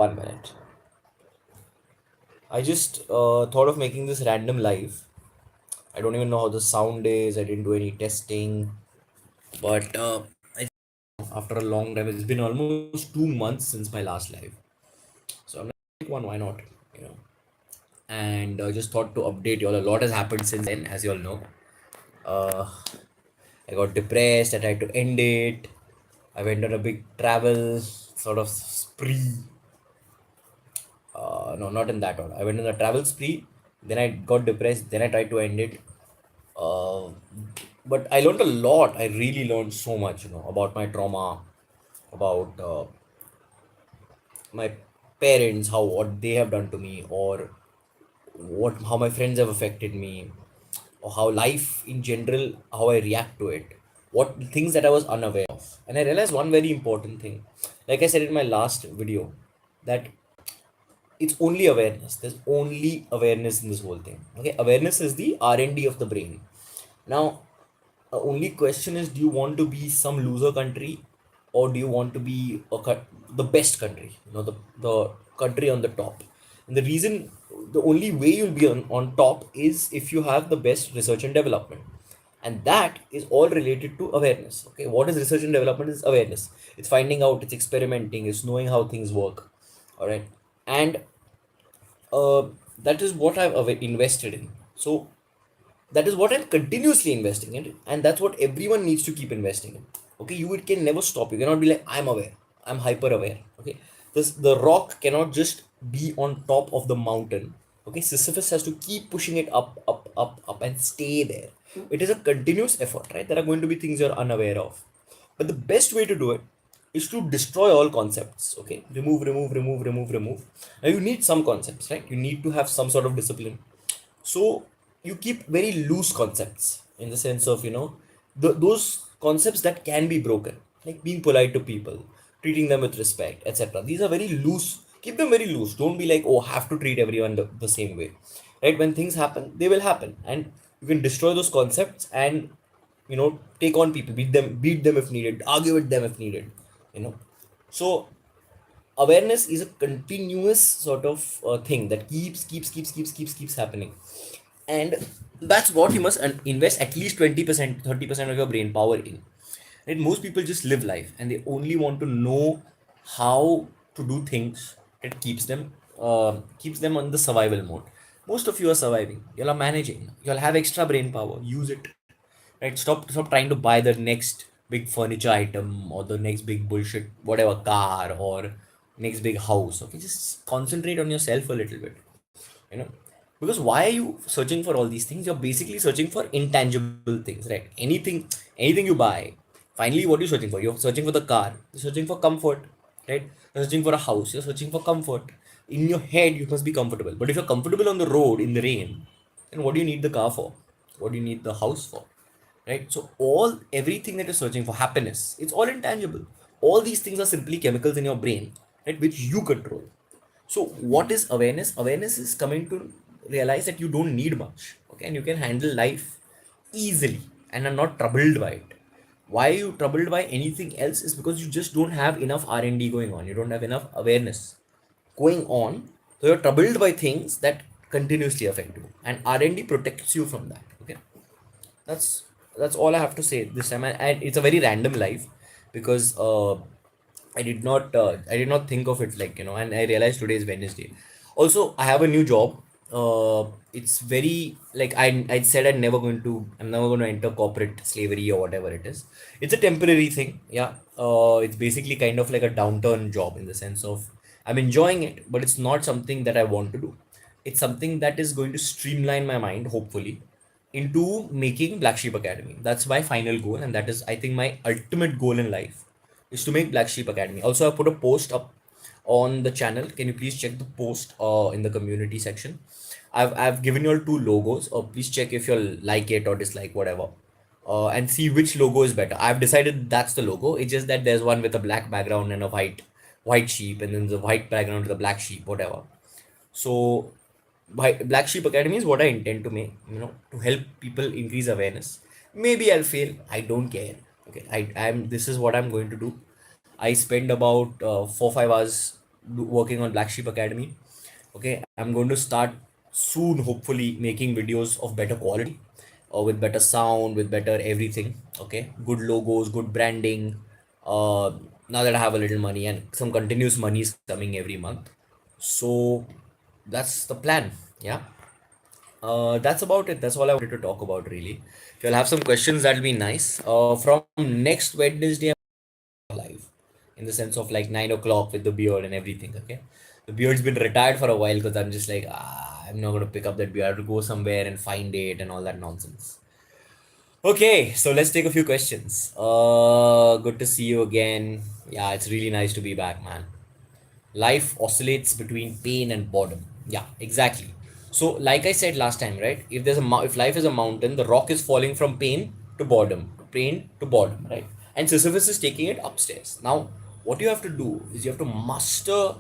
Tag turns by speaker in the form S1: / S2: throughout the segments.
S1: 1 minute. I just thought of making this random live. I don't even know how the sound is. I didn't do any testing, but after a long time, it's been almost 2 months since my last live. So I'm like, one, why not? You know, and just thought to update you all. A lot has happened since then, as you all know. Uh, I got depressed. I tried to end it. I went on a big travel sort of spree. No, not in that order. I went on a travel spree. Then I got depressed. Then I tried to end it. Uh, but I learned a lot. I really learned so much, about my trauma, about my parents, how what they have done to me, or what how my friends have affected me, or how life in general, how I react to it, what things that I was unaware of. And I realized one very important thing, like I said in my last video, that it's only awareness. There's only awareness in this whole thing. Okay, awareness is the R&D of the brain. Now, the only question is, do you want to be some loser country, or do you want to be the best country? The country on the top. And the reason, the only way you'll be on top is if you have the best research and development. And that is all related to awareness. Okay, what is research and development? Is awareness. It's finding out, it's experimenting, it's knowing how things work. All right. And uh, that is what I've invested in. So that is what I'm continuously investing in, and that's what everyone needs to keep investing in. Okay, you it can never stop. You cannot be like, I'm aware, I'm hyper aware. Okay, this the rock cannot just be on top of the mountain. Okay, Sisyphus has to keep pushing it up and stay there. It is a continuous effort, right? There are going to be things you're unaware of, but the best way to do it is to destroy all concepts. Okay, remove. Now you need some concepts, right? You need to have some sort of discipline. So you keep very loose concepts, in the sense of, those concepts that can be broken, like being polite to people, treating them with respect, etc. These are very loose. Keep them very loose. Don't be like, oh, have to treat everyone the same way, right? When things happen, they will happen, and you can destroy those concepts and, take on people, beat them if needed, argue with them if needed. you know so awareness is a continuous sort of thing that keeps happening. And that's what you must invest at least 20%, 30% of your brain power in. And most people just live life, and they only want to know how to do things that keeps them on the survival mode. Most of you are surviving, you'll are managing, you'll have extra brain power, use it. Right, stop trying to buy the next big furniture item, or the next big bullshit whatever car, or next big house. Okay, just concentrate on yourself a little bit. you know because why are you searching for all these things? You're basically searching for intangible things, right? Anything you buy, finally, what are you searching for? You're searching for the car, you're searching for comfort, right? You're searching for a house, you're searching for comfort. In your head, you must be comfortable, but if you're comfortable on the road in the rain, then what do you need the car for? What do you need the house for? Right? So everything that you're searching for, happiness, it's all intangible. All these things are simply chemicals in your brain, right, which you control. So what is awareness? Awareness is coming to realize that you don't need much, okay, and you can handle life easily and are not troubled by it. Why are you troubled by anything else? Is because you just don't have enough R&D going on. You don't have enough awareness going on. So you're troubled by things that continuously affect you, and R&D protects you from that. Okay, that's that's all I have to say this time. And it's a very random life, because I did not think of it, like, and I realized today is Wednesday. Also, I have a new job. It's very, like, I said I'm never going to enter corporate slavery or whatever it is. It's a temporary thing. Yeah. It's basically kind of like a downturn job, in the sense of I'm enjoying it, but it's not something that I want to do. It's something that is going to streamline my mind, hopefully, into making Black Sheep Academy. That's my final goal, and that is, I think, my ultimate goal in life is to make Black Sheep Academy. Also, I put a post up on the channel. Can you please check the post in the community section? I've given you all two logos. Please check if you'll like it or dislike, whatever. And see which logo is better. I've decided that's the logo. It's just that there's one with a black background and a white sheep, and then the white background with a black sheep, whatever. So Black Sheep Academy is what I intend to make, to help people increase awareness. Maybe I'll fail. I don't care. Okay, I'm. This is what I'm going to do. I spend about 4 5 hours. working on Black Sheep Academy. Okay, I'm going to start soon, hopefully, making videos of better quality, with better sound, with better everything. Okay, good logos, good branding. Uh, Now that I have a little money and some continuous money is coming every month, so that's the plan. Yeah. That's about it. That's all I wanted to talk about, really. If you'll have some questions, that'll be nice. From next Wednesday, I'm live in the sense of like 9 o'clock with the beard and everything. Okay, the beard's been retired for a while because I'm just like, I'm not gonna pick up that beard. I have to go somewhere and find it and all that nonsense. Okay, so let's take a few questions. Good to see you again. Yeah, it's really nice to be back, man. Life oscillates between pain and boredom. Yeah, exactly. So like I said last time, right, if life is a mountain, the rock is falling from pain to boredom, to pain to boredom, right, and Sisyphus is taking it upstairs. Now what you have to do is you have to master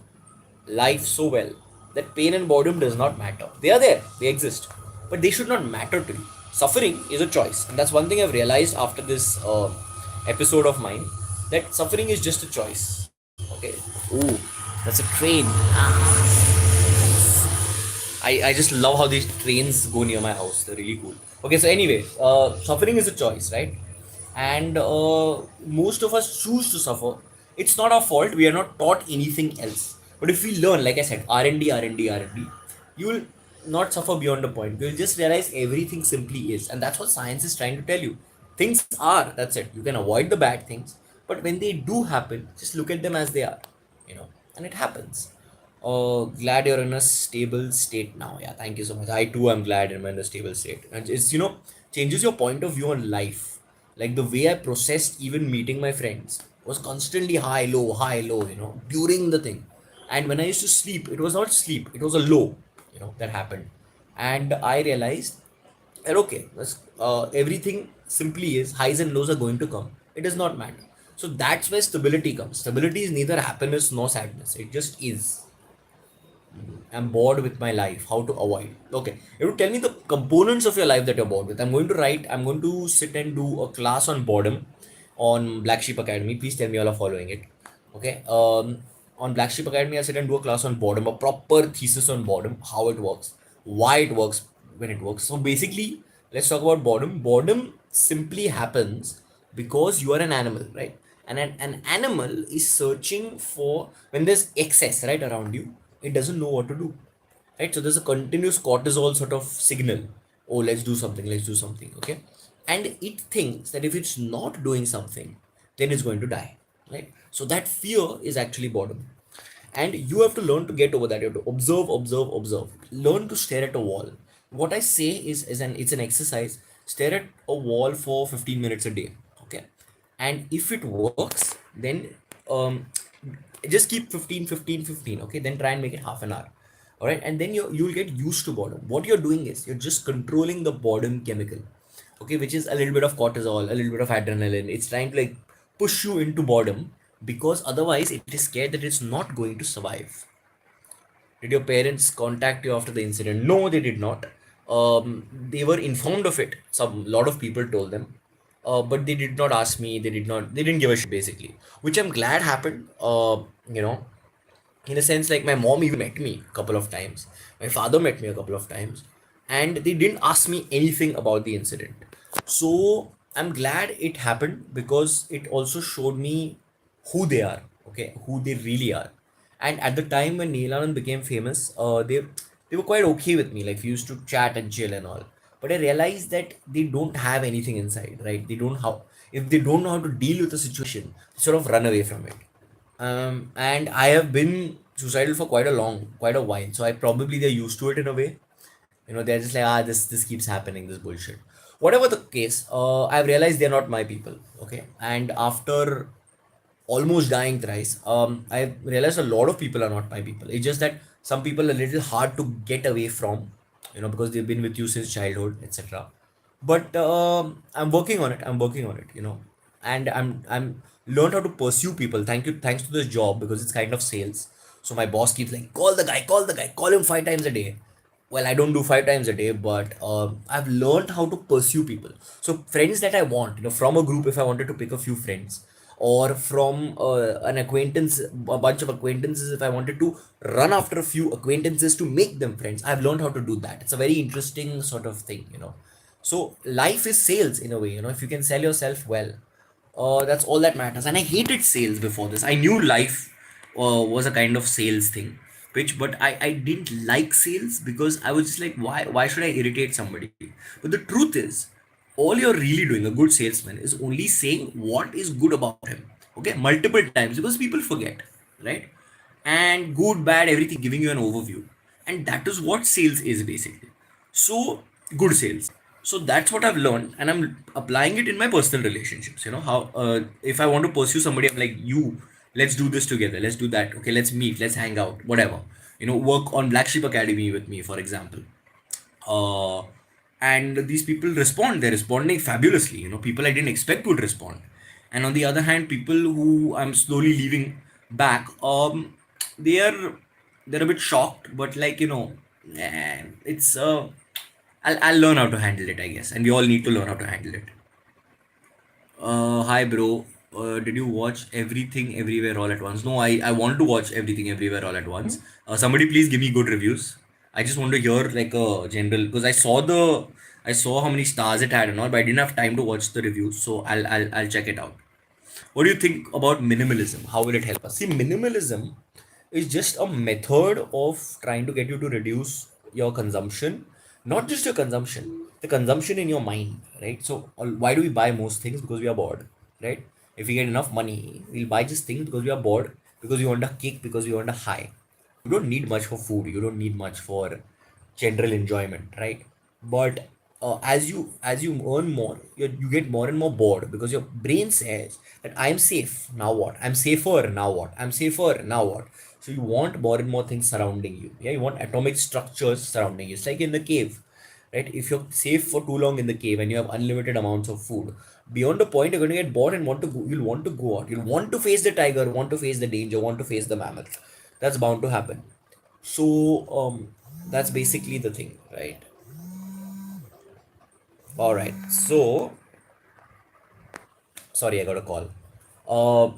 S1: life so well that pain and boredom does not matter. They are there, they exist, but they should not matter to you. Suffering is a choice, and that's one thing I've realized after this episode of mine, that suffering is just a choice. Okay. Ooh, that's a train. I just love how these trains go near my house. They're really cool. Okay, so anyway, suffering is a choice, right? And most of us choose to suffer. It's not our fault. We are not taught anything else. But if we learn, like I said, R&D, R&D, R&D, you will not suffer beyond a point. You'll just realize everything simply is. And that's what science is trying to tell you. Things are, that's it. You can avoid the bad things. But when they do happen, just look at them as they are, you know, and it happens. Glad you're in a stable state now. Yeah, thank you so much. I too am glad I'm in a stable state. And it's, changes your point of view on life. Like the way I processed even meeting my friends was constantly high, low, during the thing. And when I used to sleep, it was not sleep, it was a low, that happened. And I realized that, okay, everything simply is highs and lows are going to come. It does not matter. So that's where stability comes. Stability is neither happiness nor sadness. It just is. I'm bored with my life. How to avoid? Okay, you have to tell me the components of your life that you're bored with. I'm going to sit and do a class on boredom on Black Sheep Academy. Please tell me all are following it. Okay. On Black Sheep Academy, I sit and do a class on boredom, a proper thesis on boredom, how it works, why it works when it works. So basically, let's talk about boredom. Boredom simply happens because you are an animal, right? And an animal is searching for, when there's excess right around you, it doesn't know what to do, right? So there's a continuous cortisol sort of signal. Oh, let's do something. Okay. And it thinks that if it's not doing something, then it's going to die, right? So that fear is actually boredom. And you have to learn to get over that. You have to observe, learn to stare at a wall. What I say is it's an exercise. Stare at a wall for 15 minutes a day. Okay. And if it works, then um just keep 15, 15, 15. Okay, then try and make it half an hour. All right, and then you'll get used to boredom. What you're doing is you're just controlling the boredom chemical, okay, which is a little bit of cortisol, a little bit of adrenaline. It's trying to like push you into boredom, because otherwise it is scared that it's not going to survive. Did your parents contact you after the incident? No, they did not. They were informed of it. Some lot of people told them, but they did not ask me. They did not. They didn't give a shit basically, which I'm glad happened. You know, in a sense, like my mom even met me a couple of times. My father met me a couple of times, and they didn't ask me anything about the incident. So I'm glad it happened because it also showed me who they are, okay, who they really are. And at the time when NihilAnand became famous, they were quite okay with me. Like we used to chat and chill and all. But I realized that they don't have anything inside, right? They don't how If they don't know how to deal with a situation, they sort of run away from it. And I have been suicidal for quite a while. So I probably they're used to it in a way. They're just like, this keeps happening, this bullshit. Whatever the case, I've realized they're not my people. Okay, and after almost dying thrice, I realized a lot of people are not my people. It's just that some people are a little hard to get away from, because they've been with you since childhood, etc. But I'm working on it. And I'm learned how to pursue people. Thanks to this job, because it's kind of sales. So my boss keeps like, call the guy, call him 5 times a day. Well, I don't do 5 times a day, but I've learned how to pursue people. So friends that I want, from a group, if I wanted to pick a few friends, or from an acquaintance, a bunch of acquaintances. If I wanted to run after a few acquaintances to make them friends, I've learned how to do that. It's a very interesting sort of thing, you know. So life is sales in a way, you know. If you can sell yourself well, that's all that matters. And I hated sales before this. I knew life was a kind of sales thing, which, but I didn't like sales because I was just like, why should I irritate somebody? But the truth is, all you're really doing, a good salesman, is only saying what is good about him, okay, multiple times, because people forget, right? And good, bad, everything, giving you an overview. And that is what sales is basically. So, good sales. So that's what I've learned, and I'm applying it in my personal relationships. You know, how if I want to pursue somebody, I'm like, you, let's do this together, let's do that, okay, let's meet, let's hang out, whatever. You know, work on Black Sheep Academy with me, for example. uh, and these people respond, they're responding fabulously, you know, people I didn't expect would respond. And on the other hand, people who I'm slowly leaving back, they are, they're a bit shocked, but like, you know, it's I'll learn how to handle it, I guess, and we all need to learn how to handle it. Hi, bro. Did you watch Everything Everywhere All at Once? No, I want to watch Everything Everywhere All at Once. Somebody please give me good reviews. I just want to hear like a general, because I saw how many stars it had and all, but I didn't have time to watch the reviews, so I'll check it out. What do you think about minimalism? How will it help us? See, minimalism is just a method of trying to get you to reduce your consumption, not just your consumption, the consumption in your mind, right? So, why do we buy most things? Because we are bored, right? If we get enough money, we'll buy just things because we are bored, because we want a kick, because we want a high. You don't need much for food, you don't need much for general enjoyment, right? But as you earn more, you get more and more bored, because your brain says that I'm safe, now what? I'm safer, now what? I'm safer, now what? So you want more and more things surrounding you. Yeah, you want atomic structures surrounding you. It's like in the cave, right? If you're safe for too long in the cave and you have unlimited amounts of food, beyond a point you're going to get bored and want to go. You'll want to go out. You'll want to face the tiger, want to face the danger, want to face the mammoth. That's bound to happen. So that's basically the thing, right? All right. So sorry, I got a call. Uh,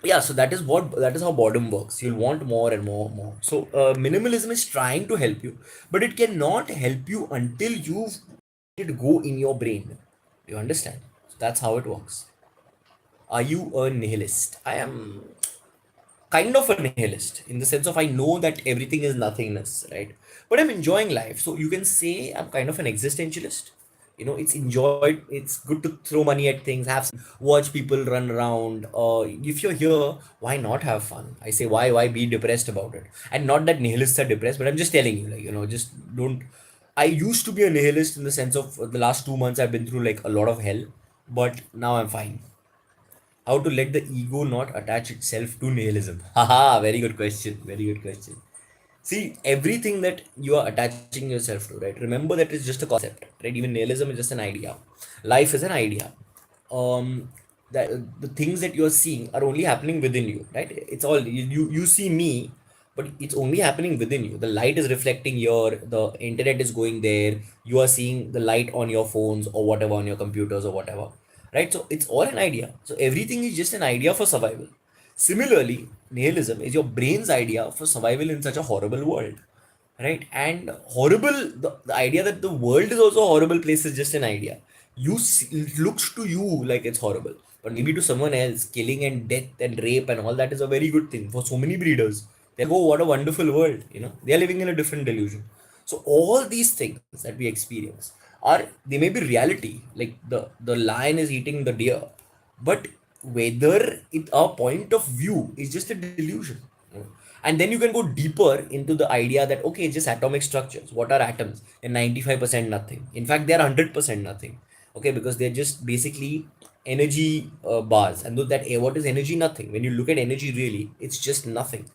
S1: yeah. So that is how boredom works. You'll want more and more and more. So minimalism is trying to help you, but it cannot help you until you it go in your brain. You understand? So that's how it works. Are you a nihilist? I am kind of a nihilist in the sense of I know that everything is nothingness, right? But I'm enjoying life. So you can say I'm kind of an existentialist. You know, it's enjoyed, it's good to throw money at things, watch people run around. If you're here, why not have fun? I say, why be depressed about it? And not that nihilists are depressed, but I'm just telling you, like, you know, just don't. I used to be a nihilist in the sense of the last 2 months I've been through like a lot of hell, but now I'm fine. How to let the ego not attach itself to nihilism? Haha, very good question. Very good question. See, everything that you are attaching yourself to, right? Remember that it's just a concept, right? Even nihilism is just an idea. Life is an idea. That the things that you're seeing are only happening within you, right? It's all you see me, but it's only happening within you. The light is reflecting here, the internet is going there, you are seeing the light on your phones or whatever, on your computers or whatever, right? So it's all an idea. So everything is just an idea for survival. Similarly, nihilism is your brain's idea for survival in such a horrible world, right? And horrible, the idea that the world is also a horrible place is just an idea. It looks to you like it's horrible, but maybe to someone else, killing and death and rape and all that is a very good thing. For so many breeders, they go, what a wonderful world, you know, they are living in a different delusion. So all these things that we experience are, they may be reality, like the lion is eating the deer, but whether it our point of view is just a delusion. And then you can go deeper into the idea that okay, just atomic structures. What are atoms? They're 95% nothing. In fact, they're 100% nothing. Okay, because they're just basically energy bars. And what is energy? Nothing. When you look at energy, really, it's just nothing.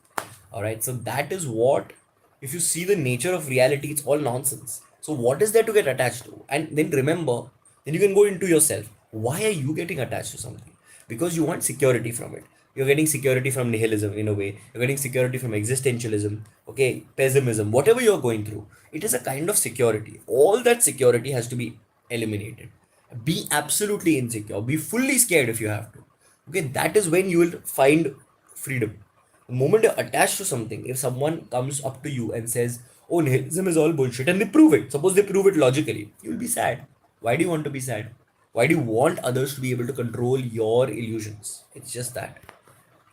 S1: All right. So that is what, if you see the nature of reality, it's all nonsense. So what is there to get attached to? And then remember, then you can go into yourself. Why are you getting attached to something? Because you want security from it. You're getting security from nihilism in a way. You're getting security from existentialism, okay, pessimism, whatever you're going through. It is a kind of security. All that security has to be eliminated. Be absolutely insecure. Be fully scared if you have to. Okay, that is when you will find freedom. The moment you're attached to something, if someone comes up to you and says, oh, nihilism is all bullshit, and they prove it, suppose they prove it logically, you'll be sad. Why do you want to be sad? Why do you want others to be able to control your illusions? It's just that,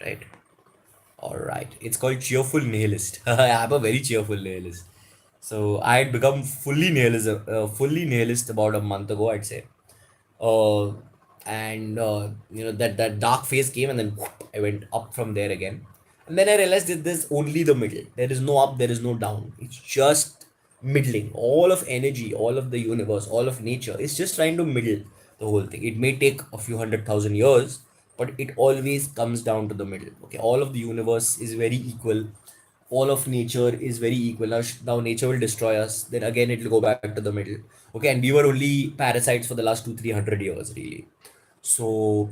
S1: right? All right. It's called cheerful nihilist. I'm a very cheerful nihilist. So I had become fully nihilist about a month ago, I'd say. uh, and that dark phase came, and then whoop, I went up from there again, and then I realized that there's only the middle. There is no up, there is no down. It's just middling. All of energy, all of the universe, all of nature is just trying to middle the whole thing. It may take a few 100,000 years, but it always comes down to the middle. Okay, all of the universe is very equal. All of nature is very equal. Now nature will destroy us, then again it will go back to the middle. Okay, and we were only parasites for the last 200-300 years, really. So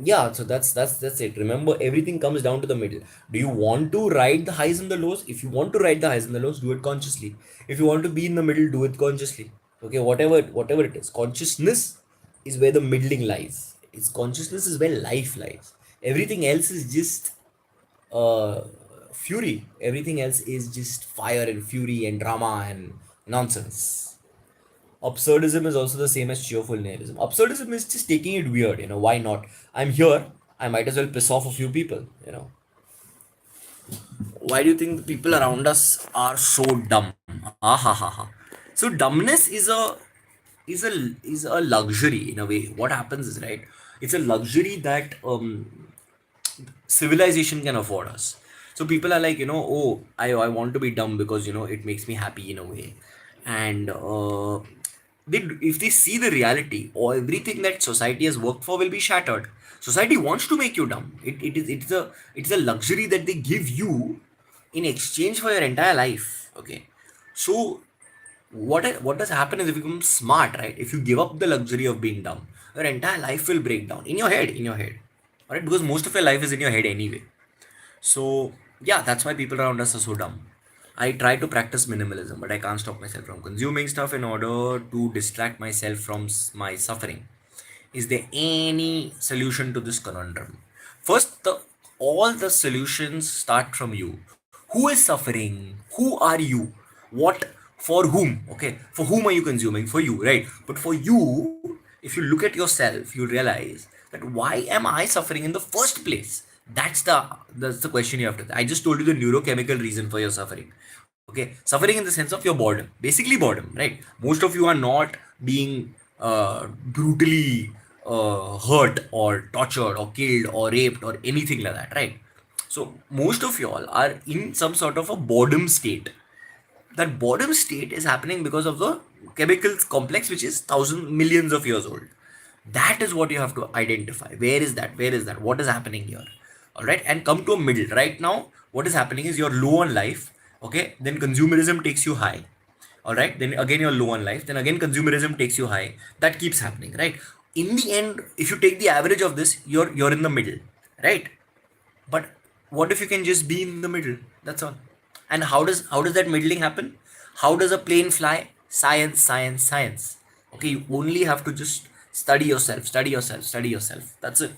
S1: yeah, so that's it. Remember, everything comes down to the middle. Do you want to ride the highs and the lows? If you want to ride the highs and the lows, do it consciously. If you want to be in the middle, do it consciously. Okay, whatever it is, consciousness is where the middling lies. It's consciousness is where life lies. Everything else is just uh, fury. Everything else is just fire and fury and drama and nonsense. Absurdism is also the same as cheerful nihilism. Absurdism is just taking it weird. Why not? I'm here. I might as well piss off a few people. Why do you think the people around us are so dumb? Ah ha ha ha. So dumbness is a luxury in a way. What happens is, right. It's a luxury that civilization can afford us. So people are like, oh, I want to be dumb because it makes me happy in a way. And if they see the reality, or everything that society has worked for will be shattered. Society wants to make you dumb. It's a luxury that they give you in exchange for your entire life. Okay, so what does happen is, if you become smart, right? If you give up the luxury of being dumb, your entire life will break down in your head, all right? Because most of your life is in your head anyway. So yeah, that's why people around us are so dumb. I try to practice minimalism, but I can't stop myself from consuming stuff in order to distract myself from my suffering. Is there any solution to this conundrum? First, all the solutions start from you. Who is suffering? Who are you? What for whom? Okay, for whom are you consuming? For you, right? But for you, if you look at yourself, you realize that why am I suffering in the first place? That's the question you have to. I just told you the neurochemical reason for your suffering. Okay, suffering in the sense of your boredom, basically boredom, right? Most of you are not being brutally hurt or tortured or killed or raped or anything like that, right? So most of you all are in some sort of a boredom state. That boredom state is happening because of the chemicals complex, which is thousands millions of years old. That is what you have to identify. Where is that what is happening here? All right, and come to a middle. Right now what is happening is you're low on life. Okay, then consumerism takes you high. All right, then again you're low on life, then again consumerism takes you high. That keeps happening, right? In the end, if you take the average of this, you're in the middle, right? But what if you can just be in the middle? That's all. And how does that middling happen? How does a plane fly? Science, science, science. Okay, you only have to just study yourself, study yourself, study yourself. That's it.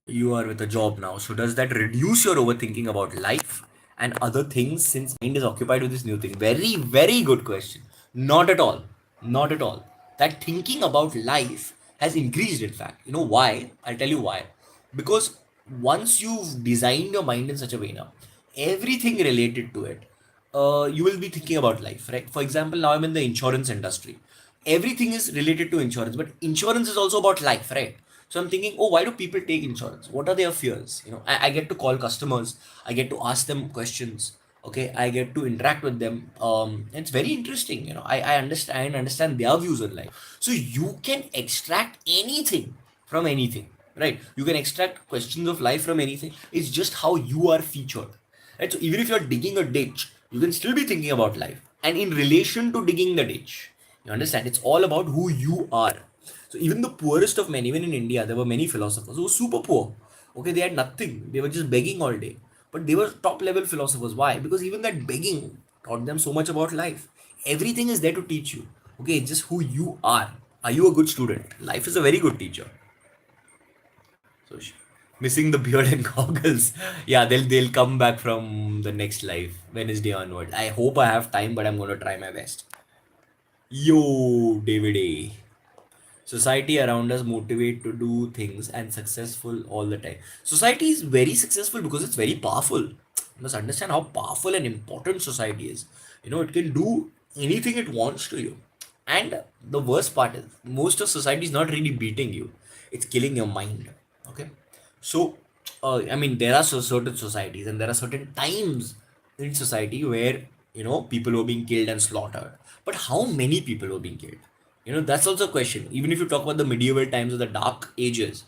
S1: You are with a job now. So does that reduce your overthinking about life and other things, since mind is occupied with this new thing? Very, very good question. Not at all. Not at all. That thinking about life has increased, in fact. You know why? I'll tell you why. Because once you've designed your mind in such a way now, everything related to it, you will be thinking about life, right? For example, now I'm in the insurance industry. Everything is related to insurance, but insurance is also about life, right? So I'm thinking, oh, why do people take insurance? What are their fears? I get to call customers, I get to ask them questions. Okay, I get to interact with them. It's very interesting. I understand their views on life. So you can extract anything from anything, right? You can extract questions of life from anything. It's just how you are featured, right? So even if you're digging a ditch, you can still be thinking about life, and in relation to digging the ditch, you understand, it's all about who you are. So even the poorest of men, even in India, there were many philosophers who were super poor. Okay, they had nothing. They were just begging all day. But they were top level philosophers. Why? Because even that begging taught them so much about life. Everything is there to teach you. Okay, it's just who you are. Are you a good student? Life is a very good teacher. So missing the beard and goggles. Yeah, they'll come back from the next life, Wednesday onward. I hope I have time, but I'm gonna try my best. Yo, David A. Society around us motivate to do things and successful all the time. Society is very successful because it's very powerful. You must understand how powerful and important society is. It can do anything it wants to you. And the worst part is most of society is not really beating you, it's killing your mind. Okay. So I mean, there are certain societies and there are certain times in society where people were being killed and slaughtered. But how many people were being killed? That's also a question. Even if you talk about the medieval times or the dark ages,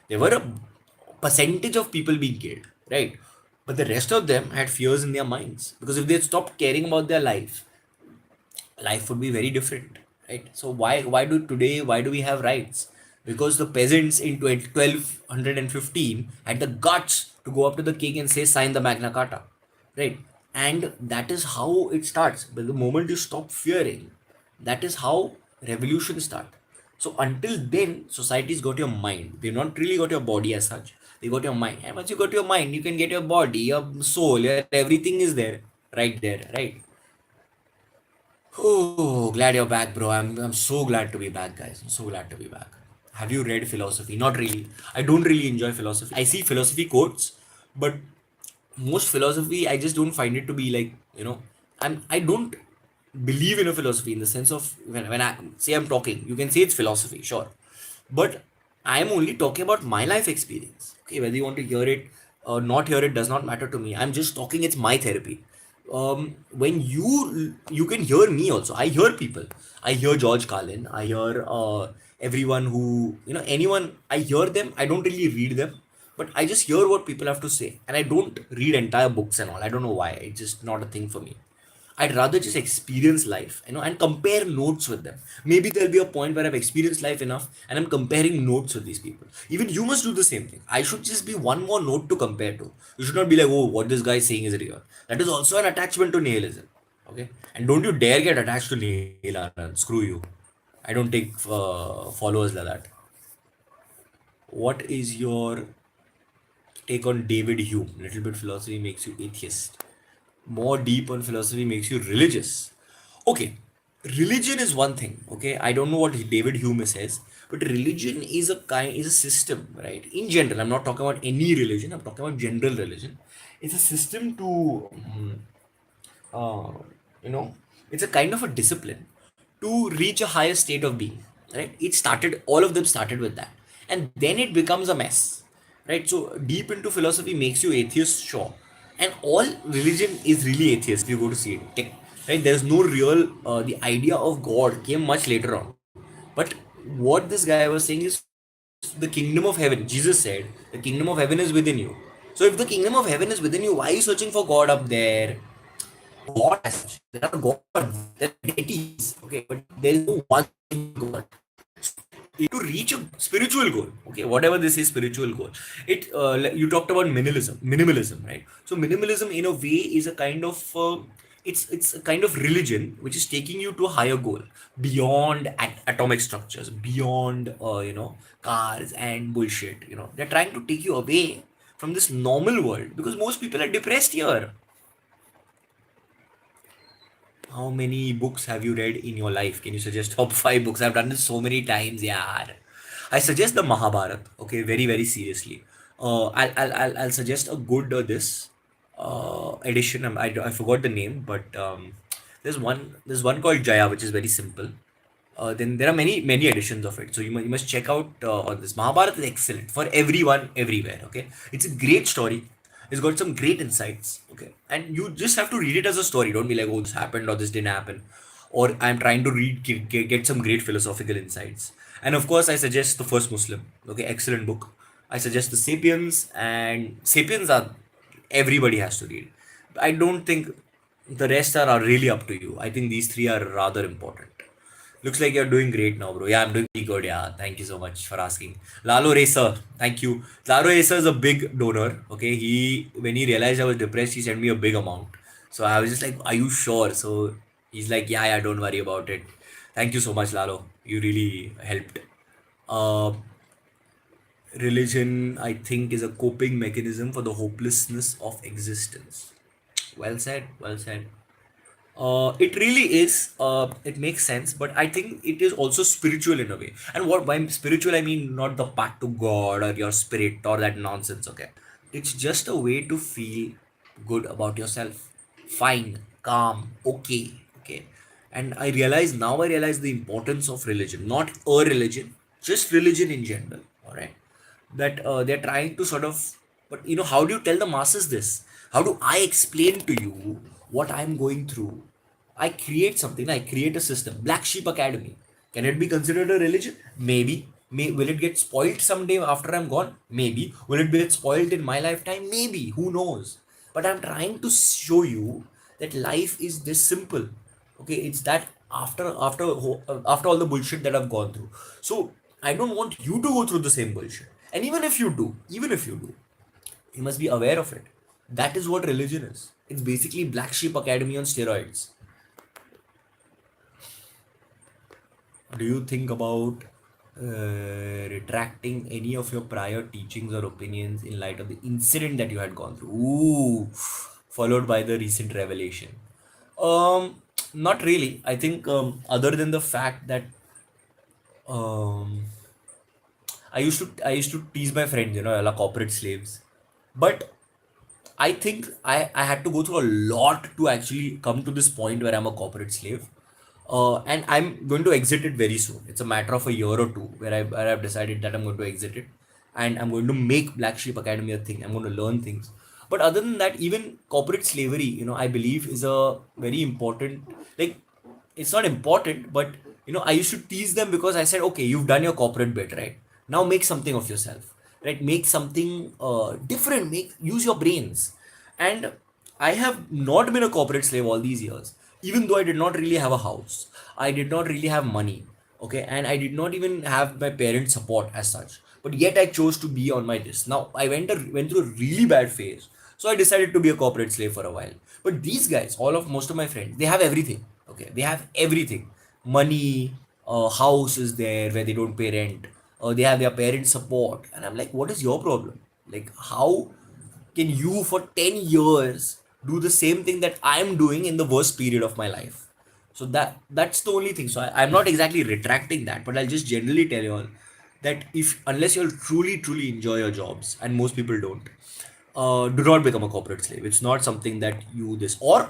S1: there were a percentage of people being killed, right? But the rest of them had fears in their minds, because if they had stopped caring about their life would be very different, right? So why do we have rights? Because the peasants in 1215 had the guts to go up to the king and say, sign the Magna Carta, right? And that is how it starts. But the moment you stop fearing, that is how revolution start. So until then, society's got your mind. They've not really got your body as such. They got your mind. And once you got your mind, you can get your body, your soul, your everything is there, right there, right? Oh, glad you're back, bro. I'm so glad to be back, guys. I'm so glad to be back. Have you read philosophy? Not really. I don't really enjoy philosophy. I see philosophy quotes, but most philosophy I just don't find it to be like, I don't believe in a philosophy in the sense of when I say I'm talking, you can say it's philosophy, sure. But I am only talking about my life experience. Okay, whether you want to hear it or not hear it does not matter to me. I'm just talking, it's my therapy. When you can hear me also. I hear people. I hear George Carlin. I hear everyone who anyone. I hear them. I don't really read them, but I just hear what people have to say, and I don't read entire books and all. I don't know why. It's just not a thing for me. I'd rather just experience life, and compare notes with them. Maybe there'll be a point where I've experienced life enough and I'm comparing notes with these people. Even you must do the same thing. I should just be one more note to compare to. You should not be like, oh, what this guy is saying is real. That is also an attachment to nihilism. Okay? And don't you dare get attached to NihilAnand. Screw you. I don't take followers like that. What is your take on David Hume? Little bit philosophy makes you atheist. More deep on philosophy makes you religious. Okay, religion is one thing. Okay, I don't know what David Hume says, but religion is a system, right? In general, I'm not talking about any religion. I'm talking about general religion. It's a system to, uh, you know, it's a kind of a discipline to reach a higher state of being, right? All of them started with that. And then it becomes a mess, right? So deep into philosophy makes you atheist, sure. And all religion is really atheist if you go to see it, right? There's no real, the idea of God came much later on. But what this guy was saying is the kingdom of heaven, Jesus said, the kingdom of heaven is within you. So if the kingdom of heaven is within you, why are you searching for God up there? God as such. There are gods, there are deities, okay, but there is no one God. To reach a spiritual goal, okay, whatever this is, spiritual goal. You talked about minimalism, right? So minimalism, in a way, is a kind of it's a kind of religion which is taking you to a higher goal beyond atomic structures, beyond cars and bullshit. They're trying to take you away from this normal world because most people are depressed here. How many books have you read in your life? Can you suggest top five books? I've done this so many times, yeah. I suggest the Mahabharata. Okay, very very seriously. I'll suggest a good edition. I forgot the name, but there's one called Jaya, which is very simple. Then there are many editions of it, so you must check out on this. Mahabharata is excellent for everyone everywhere. Okay, it's a great story. It's got some great insights. Okay, and you just have to read it as a story. Don't be like, oh, this happened or this didn't happen, or I'm trying to get some great philosophical insights. And of course, I suggest the First Muslim. Okay, excellent book. I suggest the Sapiens, and Sapiens are everybody has to read. I don't think the rest are really up to you. I think these three are rather important. Looks like you're doing great now, bro. Yeah, I'm doing pretty good. Yeah, thank you so much for asking. Lalo Racer, thank you. Lalo Racer is a big donor. Okay, when he realized I was depressed, he sent me a big amount. So I was just like, "Are you sure?" So he's like, "Yeah, yeah, don't worry about it." Thank you so much, Lalo. You really helped. Uh, Religion, I think, is a coping mechanism for the hopelessness of existence. Well said, well said. It really is. It makes sense, but I think it is also spiritual in a way. And what by spiritual I mean, not the path to God or your spirit or that nonsense. Okay, it's just a way to feel good about yourself, fine, calm, okay, okay. And I realize the importance of religion, not a religion, just religion in general. All right, that they're trying to sort of, but how do you tell the masses this? How do I explain to you what I'm going through? I create something, I create a system, Black Sheep Academy. Can it be considered a religion? Maybe. Will it get spoiled someday after I'm gone? Maybe. Will it get spoiled in my lifetime? Maybe. Who knows? But I'm trying to show you that life is this simple. Okay, it's that after all the bullshit that I've gone through. So I don't want you to go through the same bullshit. And even if you do, you must be aware of it. That is what religion is. It's basically Black Sheep Academy on steroids. Do you think about retracting any of your prior teachings or opinions in light of the incident that you had gone through? Ooh, followed by the recent revelation. Not really. I think other than the fact that um, I used to tease my friends, like corporate slaves, but I think I had to go through a lot to actually come to this point where I'm a corporate slave. And I'm going to exit it very soon. It's a matter of a year or two where I've decided that I'm going to exit it, and I'm going to make Black Sheep Academy a thing. I'm going to learn things. But other than that, even corporate slavery, I believe is a very important, like, it's not important, but I used to tease them because I said, okay, you've done your corporate bit, right? Now make something of yourself, right? Make something different. Use your brains. And I have not been a corporate slave all these years, even though I did not really have a house. I did not really have money, okay, and I did not even have my parents' support as such. But yet I chose to be on my this. Now I went through a really bad phase, so I decided to be a corporate slave for a while. But these guys, most of my friends, they have everything. Okay, they have everything. Money, house is there where they don't pay rent. They have their parents' support, and I'm like, what is your problem? Like, how can you for 10 years do the same thing that I'm doing in the worst period of my life? So that's the only thing. So I'm not exactly retracting that, but I'll just generally tell you all that if unless you'll truly enjoy your jobs, and most people don't, do not become a corporate slave. It's not something that you this or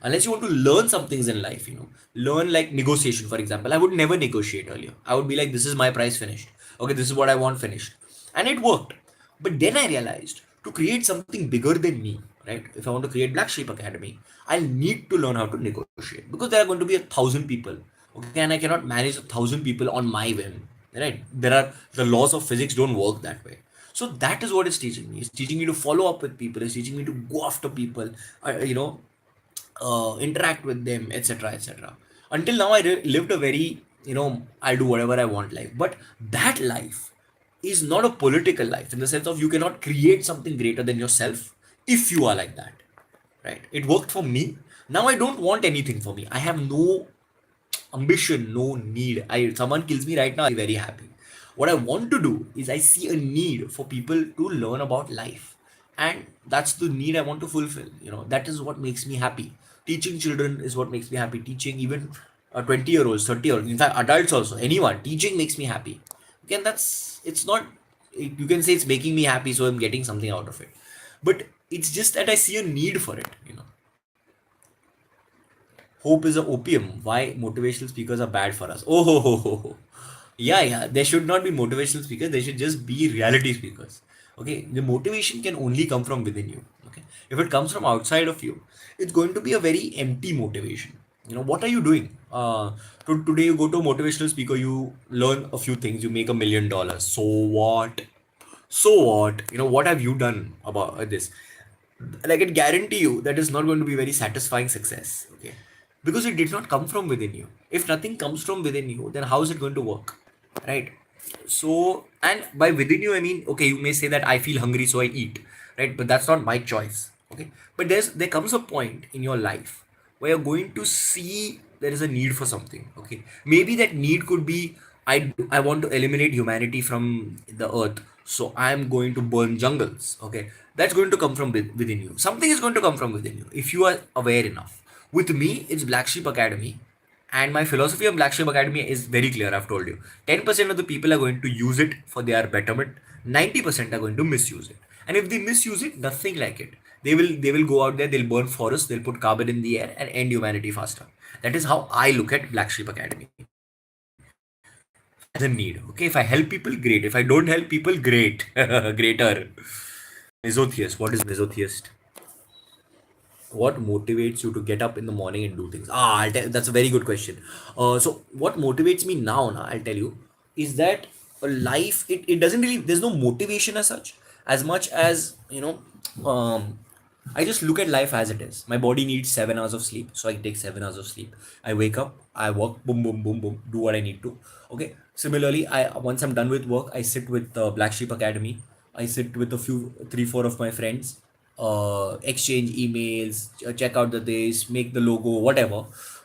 S1: unless you want to learn some things in life, learn like negotiation, for example. I would never negotiate earlier. I would be like, this is my price, finished. Okay, this is what I want, finished. And it worked. But then I realized to create something bigger than me, right? If I want to create Black Sheep Academy, I'll need to learn how to negotiate because there are going to be 1,000 people. Okay, and I cannot manage 1,000 people on my whim, right? The laws of physics don't work that way. So that is what it's teaching me. It's teaching me to follow up with people. It's teaching me to go after people. Interact with them, etc., etc. Until now, I lived a very, I'll do whatever I want life. But that life is not a political life in the sense of you cannot create something greater than yourself if you are like that, right? It worked for me. Now I don't want anything for me. I have no ambition, no need. Someone kills me right now, I'll be very happy. What I want to do is I see a need for people to learn about life. And that's the need I want to fulfill. That is what makes me happy. Teaching children is what makes me happy. Teaching even 20-year-olds, 30-year-olds, in fact, adults also, anyone, teaching makes me happy. Again, it's not, you can say it's making me happy, so I'm getting something out of it. But it's just that I see a need for it. Hope is a opium. Why motivational speakers are bad for us? Oh, ho, ho, ho, ho. Yeah, yeah. There should not be motivational speakers. They should just be reality speakers. Okay, the motivation can only come from within you. Okay, if it comes from outside of you, it's going to be a very empty motivation. What are you doing? Today you go to a motivational speaker, you learn a few things, you make $1 million. So what? So what? What have you done about this? Like, I can guarantee you that is not going to be very satisfying success. Okay, because it did not come from within you. If nothing comes from within you, then how is it going to work, right? So, and by within you I mean, okay, you may say that I feel hungry so I eat, right? But that's not my choice. Okay, but there comes a point in your life where you're going to see there is a need for something. Okay, maybe that need could be, I want to eliminate humanity from the earth, so I am going to burn jungles. Okay, that's going to come from within you. Something is going to come from within you if you are aware enough. With me, it's Black Sheep Academy, and my philosophy of Black Sheep Academy is very clear. I've told you, 10% of the people are going to use it for their betterment. 90% are going to misuse it, and if they misuse it, nothing like it. They will go out there. They'll burn forests. They'll put carbon in the air and end humanity faster. That is how I look at Black Sheep Academy as a need. Okay, if I help people, great. If I don't help people, great, greater. Mesotheist. What is mesotheist? What motivates you to get up in the morning and do things? That's a very good question. So what motivates me now, I'll tell you, is that a life, it doesn't really, there's no motivation as much as, I just look at life as it is. My body needs 7 hours of sleep, so I take 7 hours of sleep. I wake up, I work, boom, boom, boom, boom, do what I need to. Okay. Similarly, I once I'm done with work, I sit with Black Sheep Academy. I sit with a few, three, four of my friends, exchange emails, check out the this, make the logo, whatever.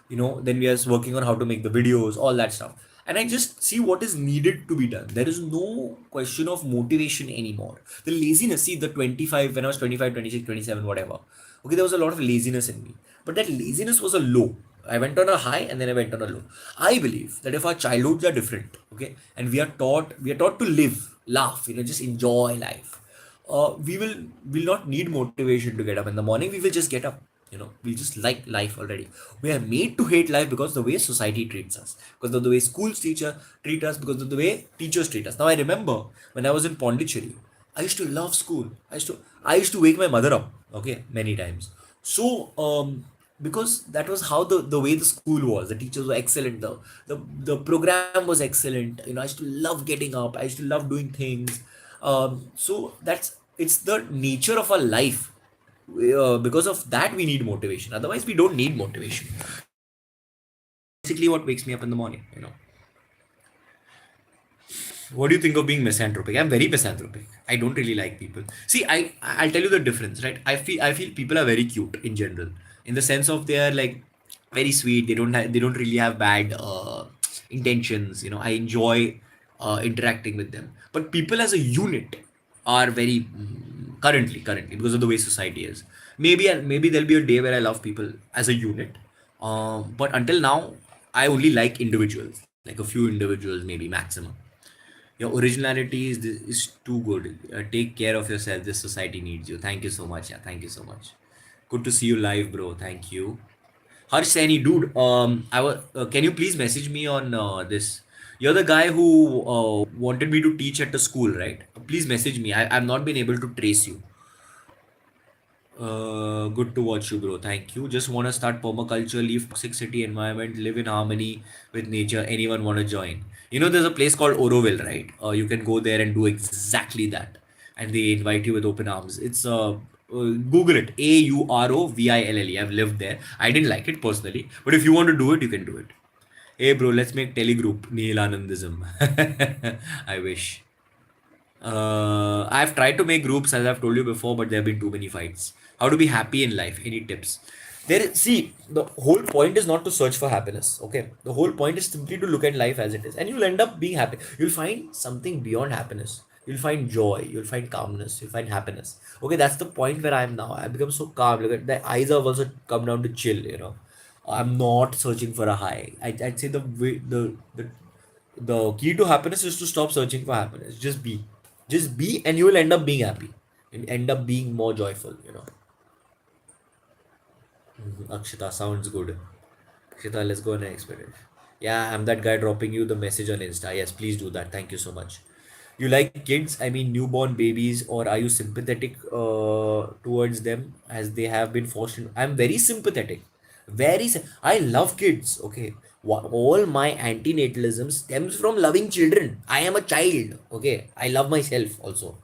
S1: Then we are working on how to make the videos, all that stuff. And I just see what is needed to be done. There is no question of motivation anymore. The laziness, see, the 25, when I was 25, 26, 27, whatever. Okay, there was a lot of laziness in me. But that laziness was a low. I went on a high and then I went on a low. I believe that if our childhoods are different, okay, and we are taught to live, laugh, just enjoy life, we will not need motivation to get up in the morning. We will just get up. We just like life already. We are made to hate life because the way society treats us, because of the way schools teacher treat us, because of the way teachers treat us. Now I remember when I was in Pondicherry, I used to love school. I used to wake my mother up, okay, many times. So because that was how the way the school was. The teachers were excellent. The program was excellent. I used to love getting up. I used to love doing things. So it's the nature of our life. Because of that, we need motivation. Otherwise, we don't need motivation. Basically, what wakes me up in the morning. What do you think of being misanthropic? I'm very misanthropic. I don't really like people. See, I'll tell you the difference, right? I feel people are very cute in general, in the sense of they are like very sweet. They don't really have bad intentions. I enjoy interacting with them. But people as a unit are very currently because of the way society is. Maybe there'll be a day where I love people as a unit. But until now, I only like individuals, like a few individuals, maybe maximum. Your originality is too good. Take care of yourself. This society needs you. Thank you so much. Yeah, thank you so much. Good to see you live, bro. Thank you. Harsh Saini, dude. Can you please message me on this? You're the guy who wanted me to teach at the school, right? Please message me. I've not been able to trace you. Good to watch you, bro. Thank you. Just want to start permaculture, leave toxic city environment, live in harmony with nature. Anyone want to join? There's a place called Oroville, right? You can go there and do exactly that, and they invite you with open arms. It's Google it. AUROVILLE. I've lived there. I didn't like it personally, but if you want to do it, you can do it. Hey, bro, let's make telegroup NihilAnandism. I wish. I've tried to make groups as I've told you before, but there have been too many fights. How to be happy in life? Any tips? See, the whole point is not to search for happiness. Okay, the whole point is simply to look at life as it is, and you'll end up being happy. You'll find something beyond happiness. You'll find joy. You'll find calmness. You'll find happiness. Okay, that's the point where I am now. I've become so calm. Look at the eyes have also come down to chill. I'm not searching for a high. I'd say the key to happiness is to stop searching for happiness. Just be, and you will end up being happy. You'll end up being more joyful. Akshita sounds good. Akshita, let's go on an experience. Yeah, I'm that guy dropping you the message on Insta. Yes, please do that. Thank you so much. You like kids? I mean, newborn babies, or are you sympathetic towards them as they have been forced? I'm very sympathetic. I love kids. Okay, all my antinatalism stems from loving children. I am a child. Okay, I love myself also.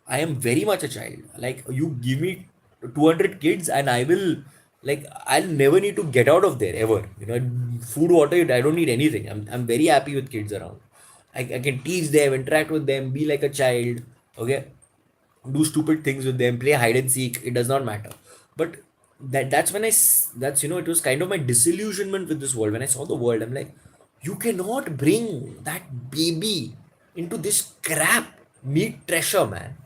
S1: I am very much a child. Like, you give me 200 kids and I'll never need to get out of there ever. Food, water, I don't need anything. I'm very happy with kids around. I can teach them, interact with them, be like a child. Okay, do stupid things with them, play hide and seek. It does not matter. But that's when that's, it was kind of my disillusionment with this world. When I saw the world, I'm like, you cannot bring that baby into this crap meat treasure, man.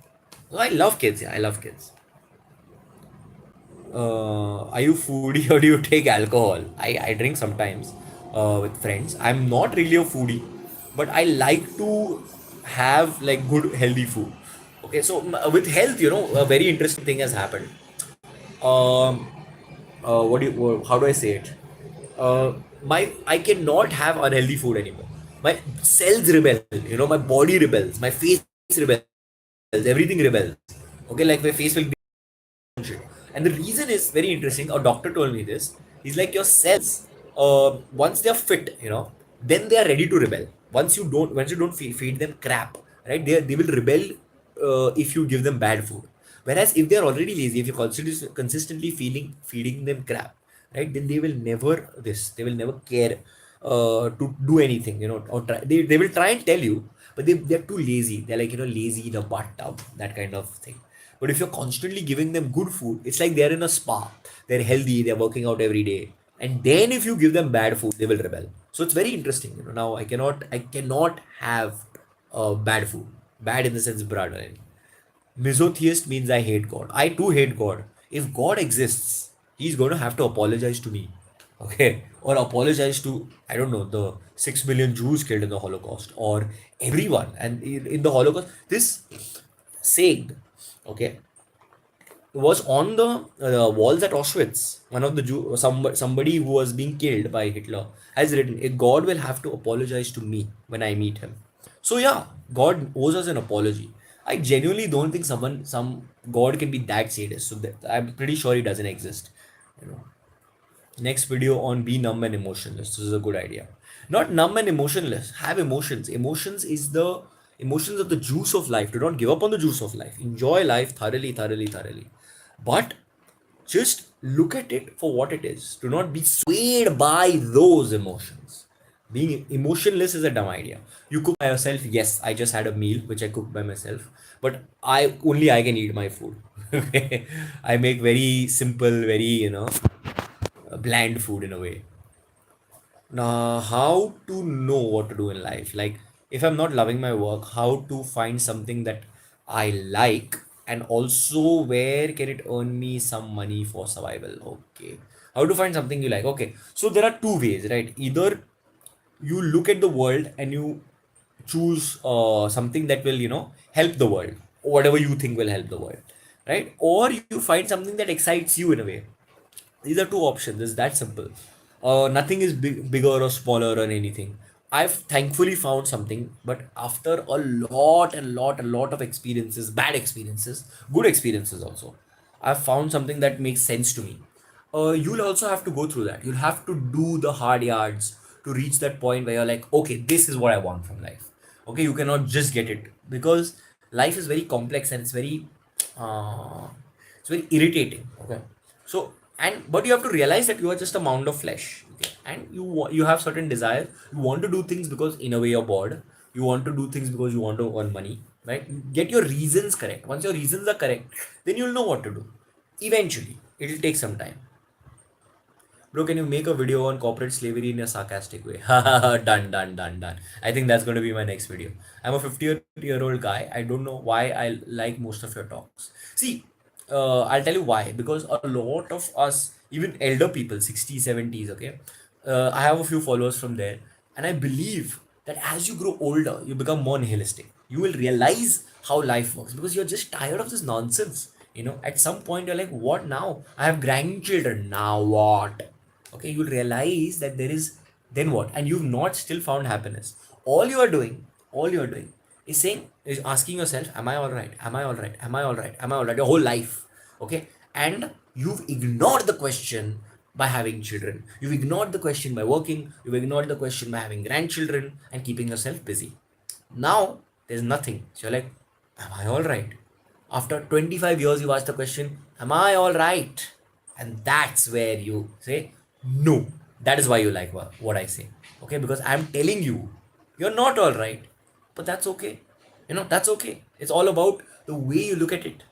S1: So I love kids. Yeah, I love kids. Are you foodie or do you take alcohol? I drink sometimes with friends. I'm not really a foodie, but I like to have like good healthy food. Okay, so with health, a very interesting thing has happened. Um, how do I say it? I cannot have unhealthy food anymore. My cells rebel, my body rebels, my face rebels, everything rebels. Okay, like my face will shit. And the reason is very interesting. A doctor told me this. He's like your cells, once they're fit, then they are ready to rebel. Once you don't feed them crap, right? They will rebel if you give them bad food. Whereas if they are already lazy, if you're consistently feeding them crap, right? Then they will never care to do anything, or try. They will try and tell you, but they're too lazy. They're like, lazy in a bathtub, that kind of thing. But if you're constantly giving them good food, it's like they're in a spa. They're healthy, they're working out every day. And then if you give them bad food, they will rebel. So it's very interesting. Now I cannot have bad food. Bad in the sense bad. Misotheist means I hate God. I too hate God. If God exists, he's going to have to apologize to me. Okay? Or apologize to, I don't know, the 6 million Jews killed in the Holocaust, or everyone. And in the Holocaust, this saying, okay, was on the walls at Auschwitz. One of the somebody who was being killed by Hitler has written, "A God will have to apologize to me when I meet him." So yeah, God owes us an apology. I genuinely don't think some God can be that sadist. So I'm pretty sure he doesn't exist. You know, Next video on be numb and emotionless. This is a good idea. Not numb and emotionless. Have emotions. Emotions of the juice of life. Do not give up on the juice of life. Enjoy life thoroughly, thoroughly, thoroughly. But just look at it for what it is. Do not be swayed by those emotions. Being emotionless is a dumb idea. You cook by yourself. Yes, I just had a meal which I cooked by myself, but I can eat my food. Okay, I make very simple, very bland food in a way. Now, how to know what to do in life? Like, if I'm not loving my work, how to find something that I like, and also where can it earn me some money for survival? Okay. How to find something you like? Okay. So there are two ways, right? Either you look at the world and you choose something that will, help the world, or whatever you think will help the world, right? Or you find something that excites you in a way. These are two options. It's that simple. Nothing is bigger or smaller or anything. I've thankfully found something, but after a lot of experiences, bad experiences, good experiences also, I've found something that makes sense to me. You'll also have to go through that. You'll have to do the hard yards to reach that point where you're like, okay, this is what I want from life. Okay, you cannot just get it, because life is very complex and uh, it's very irritating. Okay, so, but you have to realize that you are just a mound of flesh. Okay, and you have certain desires. You want to do things because in a way you're bored. You want to do things because you want to earn money. Right? Get your reasons correct. Once your reasons are correct, then you'll know what to do. Eventually, it'll take some time. Bro, can you make a video on corporate slavery in a sarcastic way? Done, done, done, done. I think that's going to be my next video. I'm a 50-year-old guy. I don't know why I like most of your talks. See, I'll tell you why. Because a lot of us, even elder people, 60s, 70s, okay? I have a few followers from there. And I believe that as you grow older, you become more nihilistic. You will realize how life works because you're just tired of this nonsense. At some point, you're like, what now? I have grandchildren. Now what? Okay, you'll realize that there is, then what? And you've not still found happiness. All you are doing is asking yourself, am I all right? Am I all right? Am I all right? Am I all right? Your whole life. Okay, and you've ignored the question by having children. You've ignored the question by working. You've ignored the question by having grandchildren and keeping yourself busy. Now there's nothing. So you're like, am I all right? After 25 years, you ask the question, am I all right? And that's where you say, no. That is why you like what I say. Okay, because I'm telling you, you're not all right. But that's okay. That's okay. It's all about the way you look at it.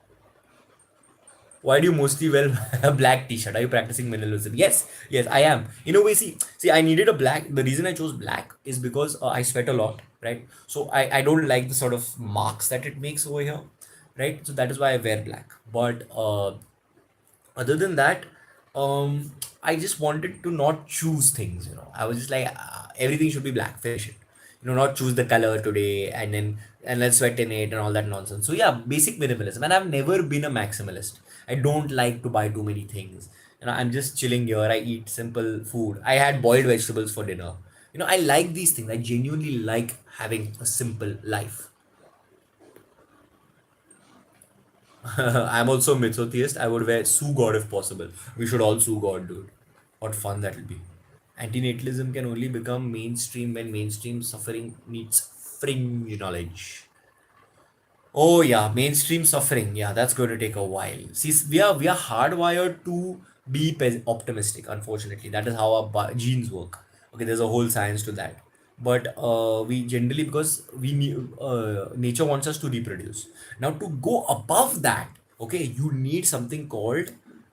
S1: Why do you mostly wear a black t-shirt? Are you practicing minimalism? Yes, yes, I am. In a way, see, I needed a black. The reason I chose black is because I sweat a lot, right? So I don't like the sort of marks that it makes over here, right? So that is why I wear black. But other than that, I just wanted to not choose things. I was just like, everything should be black. Finish it. Not choose the color today and then sweat in it and all that nonsense. So yeah, basic minimalism. And I've never been a maximalist. I don't like to buy too many things. I'm just chilling here. I eat simple food. I had boiled vegetables for dinner. I like these things. I genuinely like having a simple life. I'm also a mythotheist. I would wear sue God if possible. We should all sue God, dude. What fun that will be. Antinatalism can only become mainstream when mainstream suffering meets fringe knowledge. Oh yeah, mainstream suffering. Yeah, that's going to take a while. See, we are hardwired to be optimistic. Unfortunately, that is how our genes work. Okay, there's a whole science to that. But we generally, because nature wants us to reproduce. Now to go above that, okay, you need something called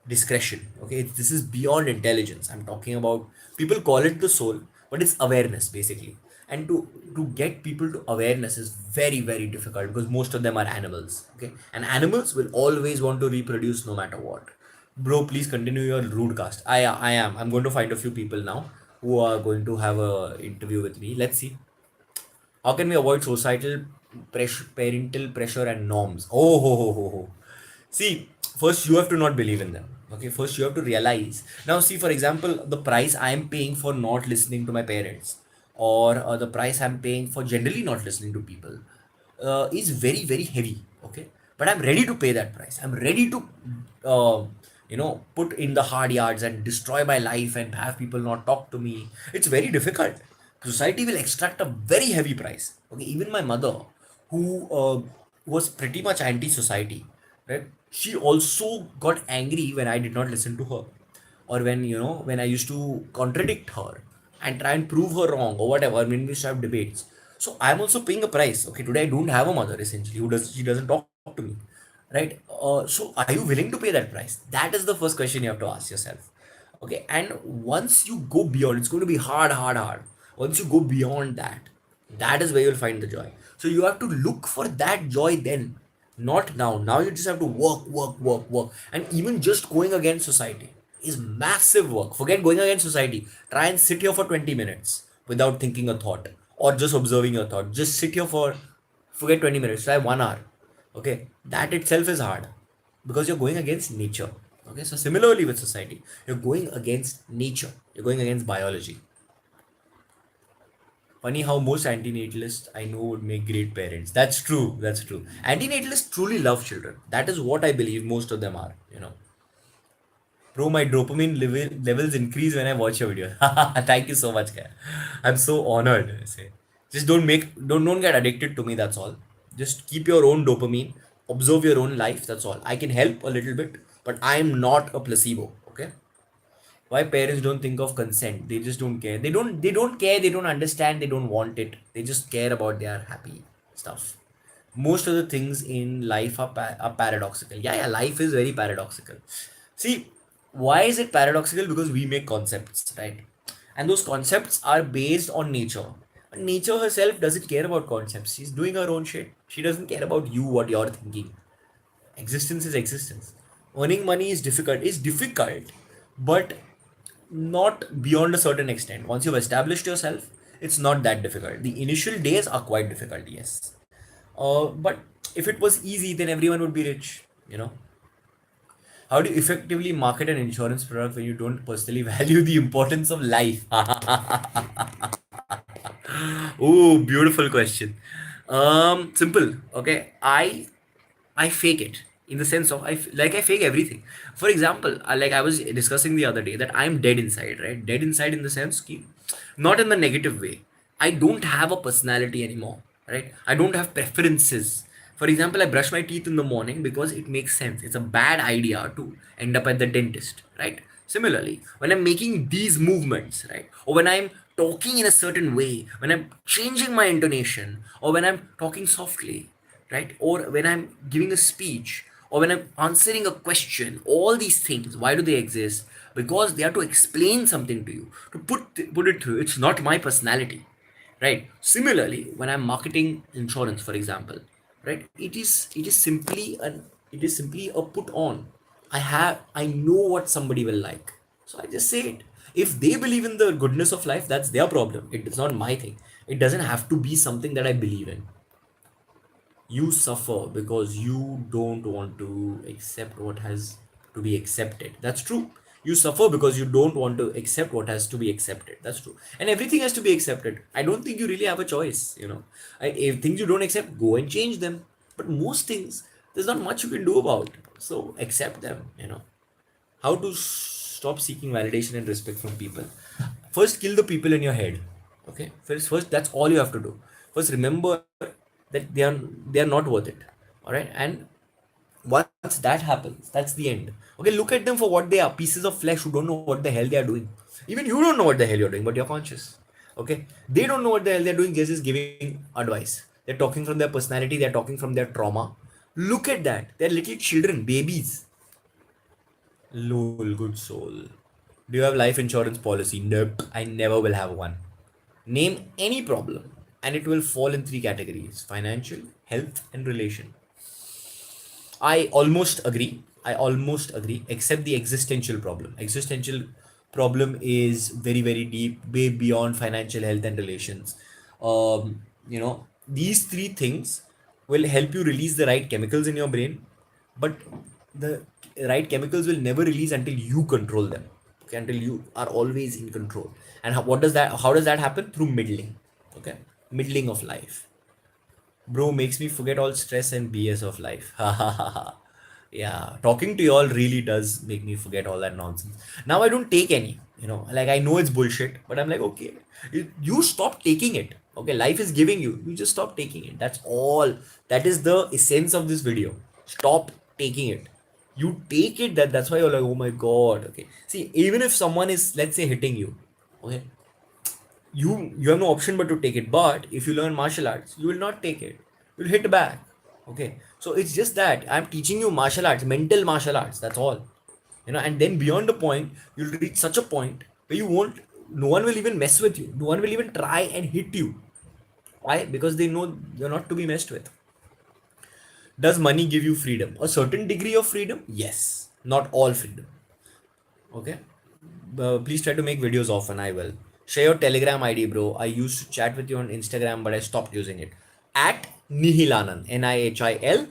S1: discretion. Okay, this is beyond intelligence. I'm talking about, people call it the soul, but it's awareness basically. And to get people to awareness is very very difficult because most of them are animals. Okay, and animals will always want to reproduce no matter what. Bro, please continue your rude cast. I'm going to find a few people now who are going to have a interview with me. Let's see. How can we avoid societal pressure, parental pressure, and norms? Oh, ho, ho, ho, ho. See, first you have to not believe in them. Okay, first you have to realize. Now, see, for example, the price I am paying for not listening to my parents, or the price I'm paying for generally not listening to people, is very, very heavy. Okay, but I'm ready to pay that price. I'm ready to, put in the hard yards and destroy my life and have people not talk to me. It's very difficult. Society will extract a very heavy price. Okay, even my mother, who was pretty much anti-society, right? She also got angry when I did not listen to her, or when I used to contradict her and try and prove her wrong or whatever. I mean, we used to have debates. So I'm also paying a price. Okay, today I don't have a mother essentially who does she doesn't talk to me, right? So are you willing to pay that price? That is the first question you have to ask yourself. Okay, and once you go beyond, it's going to be hard, hard, hard. Once you go beyond that, that is where you'll find the joy. So you have to look for that joy then, not now. Now you just have to work, work, work, work. And even just going against society is massive work. Forget going against society. Try and sit here for 20 minutes without thinking a thought or just observing your thought. Just sit here for, forget 20 minutes, try 1 hour. Okay, that itself is hard because you're going against nature. Okay, so similarly with society, you're going against nature, you're going against biology. Funny how most antinatalists I know would make great parents. That's true. That's true. Antinatalists truly love children. That is what I believe most of them are. Bro, my dopamine levels increase when I watch your video. Thank you so much, guy. I'm so honored. Say, just don't get addicted to me. That's all. Just keep your own dopamine. Observe your own life. That's all. I can help a little bit, but I am not a placebo. Okay. Why parents don't think of consent? They just don't care. They don't care. They don't understand. They don't want it. They just care about their happy stuff. Most of the things in life are paradoxical. Yeah, life is very paradoxical. See, why is it paradoxical? Because we make concepts, right? And those concepts are based on nature. Nature herself doesn't care about concepts. She's doing her own shit. She doesn't care about you, what you're thinking. Existence is existence. Earning money is difficult, but not beyond a certain extent. Once you've established yourself, it's not that difficult. The initial days are quite difficult, yes. But if it was easy, then everyone would be rich. How do you effectively market an insurance product when you don't personally value the importance of life? Oh, beautiful question. Simple. Okay, I fake it in the sense of I fake everything. For example, like I was discussing the other day that I'm dead inside, right? Dead inside in the sense ki, not in the negative way. I don't have a personality anymore, right? I don't have preferences. For example, I brush my teeth in the morning because it makes sense. It's a bad idea to end up at the dentist, right? Similarly, when I'm making these movements, right, or when I'm talking in a certain way, when I'm changing my intonation, or when I'm talking softly, right, or when I'm giving a speech, or when I'm answering a question, all these things, why do they exist? Because they are to explain something to you, to put it through. It's not my personality, right? Similarly, when I'm marketing insurance, for example, right, it is simply a put on. I know what somebody will like, so I just say it. If they believe in the goodness of life, that's their problem. It is not my thing. It doesn't have to be something that I believe in. You suffer because you don't want to accept what has to be accepted. That's true. You suffer because you don't want to accept what has to be accepted. That's true. And everything has to be accepted. I don't think you really have a choice, you know. If things you don't accept, go and change them. But most things, there's not much you can do about. So accept them, you know. How to stop seeking validation and respect from people? First, kill the people in your head. Okay, first that's all you have to do. First, remember that they are not worth it. All right, and once that happens, that's the end. Okay, look at them for what they are, pieces of flesh who don't know what the hell they are doing. Even you don't know what the hell you're doing, but you're conscious. Okay, they don't know what the hell they're doing. They're just giving advice. They're talking from their personality. They're talking from their trauma. Look at that. They're little children, babies. Lol, good soul. Do you have life insurance policy? Nope, I never will have one. Name any problem, and it will fall in three categories: financial, health, and relation. I almost agree. I almost agree, except the existential problem. Existential problem is very, very deep, way beyond financial, health, and relations. These three things will help you release the right chemicals in your brain, but the right chemicals will never release until you control them. Okay, until you are always in control. And what does that? How does that happen? Through middling. Okay, middling of life. Bro, makes me forget all stress and BS of life. Ha ha ha ha. Yeah, talking to you all really does make me forget all that nonsense. Now I don't take any, like I know it's bullshit, but I'm like, okay, you stop taking it. Okay, life is giving you. You just stop taking it. That's all. That is the essence of this video. Stop taking it. You take it, that's why you're like, oh my god. Okay. See, even if someone is, let's say, hitting you, okay, you have no option but to take it. But if you learn martial arts, you will not take it. You'll hit back. Okay, so it's just that I'm teaching you martial arts, mental martial arts, that's all. And then beyond the point, you'll reach such a point where you won't no one will even mess with you. No one will even try and hit you. Why? Because they know you're not to be messed with. Does money give you freedom? A certain degree of freedom? Yes. Not all freedom. Okay. Please try to make videos often. I will share your Telegram ID, bro. I used to chat with you on Instagram, but I stopped using it. At NihilAnand, NihilAnand.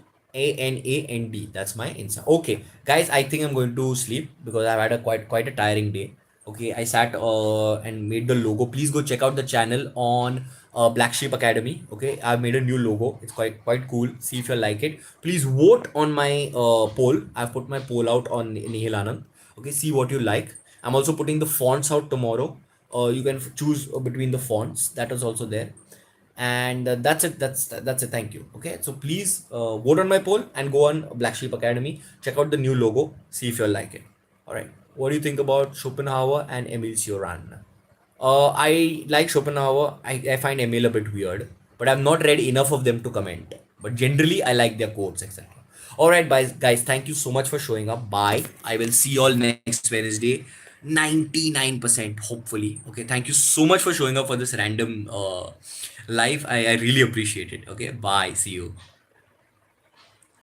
S1: That's my Insta. Okay, guys, I think I'm going to sleep because I've had a quite a tiring day. Okay, I sat and made the logo. Please go check out the channel on Black Sheep Academy. Okay, I've made a new logo. It's quite cool. See if you like it. Please vote on my poll. I've put my poll out on NihilAnand. Okay, see what you like. I'm also putting the fonts out tomorrow. You can choose between the fonts. That is also there. And that's it. That's it. Thank you. Okay, so please vote on my poll and go on Black Sheep Academy. Check out the new logo. See if you like it. All right. What do you think about Schopenhauer and Emil Cioran? I like Schopenhauer. I find Emil a bit weird, but I've not read enough of them to comment. But generally, I like their quotes, etc. All right, guys, thank you so much for showing up. Bye. I will see you all next Wednesday. 99%, hopefully. Okay, thank you so much for showing up for this random live. I really appreciate it. Okay, bye. See you.